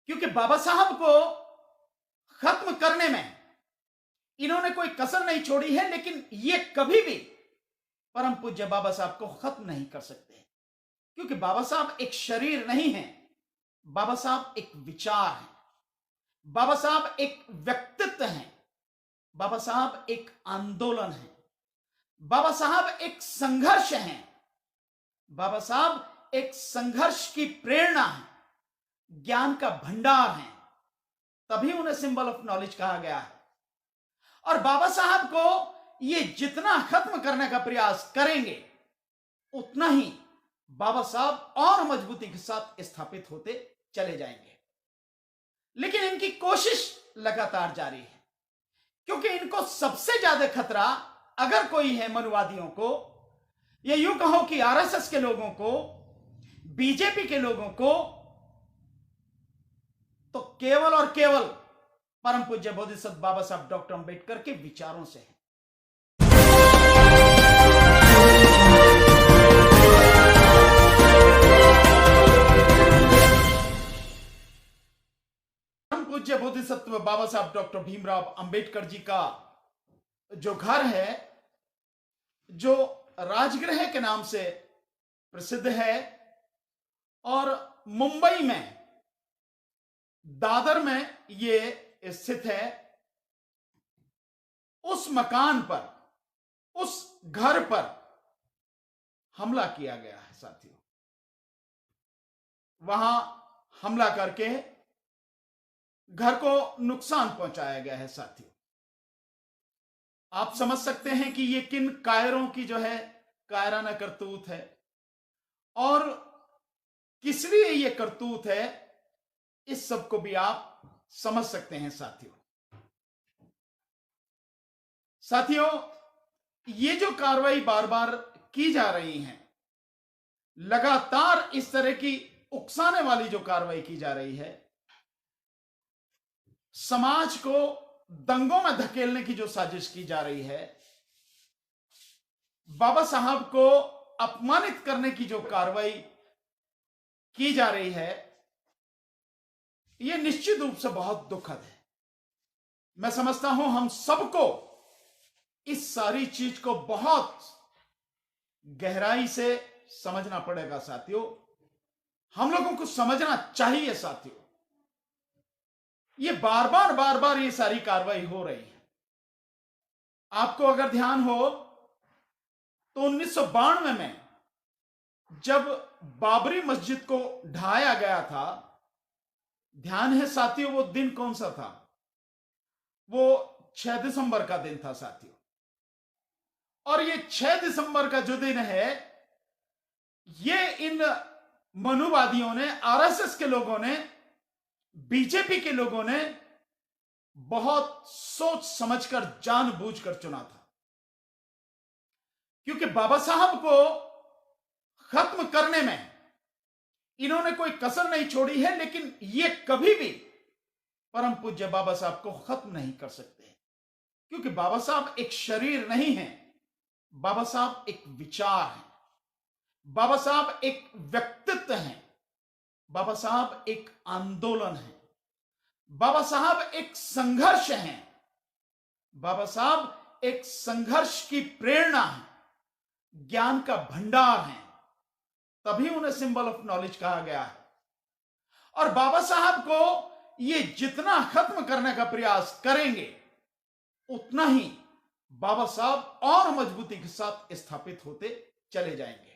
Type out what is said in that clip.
क्योंकि बाबा साहब को खत्म करने में इन्होंने कोई कसर नहीं छोड़ी है, लेकिन ये कभी भी परम पूज्य बाबा साहब को खत्म नहीं कर सकते, क्योंकि बाबा साहब एक शरीर नहीं है, बाबा साहब एक विचार है, बाबा साहब एक व्यक्तित्व है, बाबा साहब एक आंदोलन है, बाबा साहब एक संघर्ष है, बाबा साहब एक संघर्ष की प्रेरणा है, ज्ञान का भंडार है, तभी उन्हें सिंबल ऑफ नॉलेज कहा गया है। और बाबा साहब को ये जितना खत्म करने का प्रयास करेंगे उतना ही बाबा साहब और मजबूती के साथ स्थापित होते चले जाएंगे। लेकिन इनकी कोशिश लगातार जारी है, क्योंकि इनको सबसे ज्यादा खतरा अगर कोई है मनुवादियों को, या यूं कहो कि आरएसएस के लोगों को, बीजेपी के लोगों को, तो केवल और केवल परम पूज्य बोधिसत्व बाबा साहब डॉक्टर अंबेडकर के विचारों से है। परम पूज्य बोधिसत्व बाबा साहब डॉक्टर भीमराव अंबेडकर जी का जो घर है, जो राजगृह के नाम से प्रसिद्ध है और मुंबई में दादर में ये स्थित है, उस मकान पर, उस घर पर हमला किया गया है साथियों। वहां हमला करके घर को नुकसान पहुंचाया गया है साथियों। आप समझ सकते हैं कि ये किन कायरों की जो है कायराना करतूत है और किस लिए ये करतूत है, इस सब को भी आप समझ सकते हैं साथियों। साथियों, ये जो कार्रवाई बार बार की जा रही है, लगातार इस तरह की उकसाने वाली जो कार्रवाई की जा रही है, समाज को दंगों में धकेलने की जो साजिश की जा रही है, बाबा साहब को अपमानित करने की जो कार्रवाई की जा रही है, यह निश्चित रूप से बहुत दुखद है। मैं समझता हूं हम सबको इस सारी चीज को बहुत गहराई से समझना पड़ेगा साथियों। हम लोगों को समझना चाहिए साथियों, ये बार बार ये सारी कार्रवाई हो रही है। आपको अगर ध्यान हो तो 1992 में जब बाबरी मस्जिद को ढाया गया था, ध्यान है साथियों वो दिन कौन सा था? वो 6 दिसंबर का दिन था साथियों। और ये 6 दिसंबर का जो दिन है, ये इन मनुवादियों ने, आरएसएस के लोगों ने, बीजेपी के लोगों ने बहुत सोच समझकर, जानबूझकर चुना था, क्योंकि बाबा साहब को खत्म करने में इन्होंने कोई कसर नहीं छोड़ी है, लेकिन ये कभी भी परम पूज्य बाबा साहब को खत्म नहीं कर सकते, क्योंकि बाबा साहब एक शरीर नहीं है, बाबा साहब एक विचार है, बाबा साहब एक व्यक्तित्व है, बाबा साहब एक आंदोलन है, बाबा साहब एक संघर्ष है, बाबा साहब एक संघर्ष की प्रेरणा है, ज्ञान का भंडार है, तभी उन्हें सिंबल ऑफ नॉलेज कहा गया है। और बाबा साहब को ये जितना खत्म करने का प्रयास करेंगे उतना ही बाबा साहब और मजबूती के साथ स्थापित होते चले जाएंगे।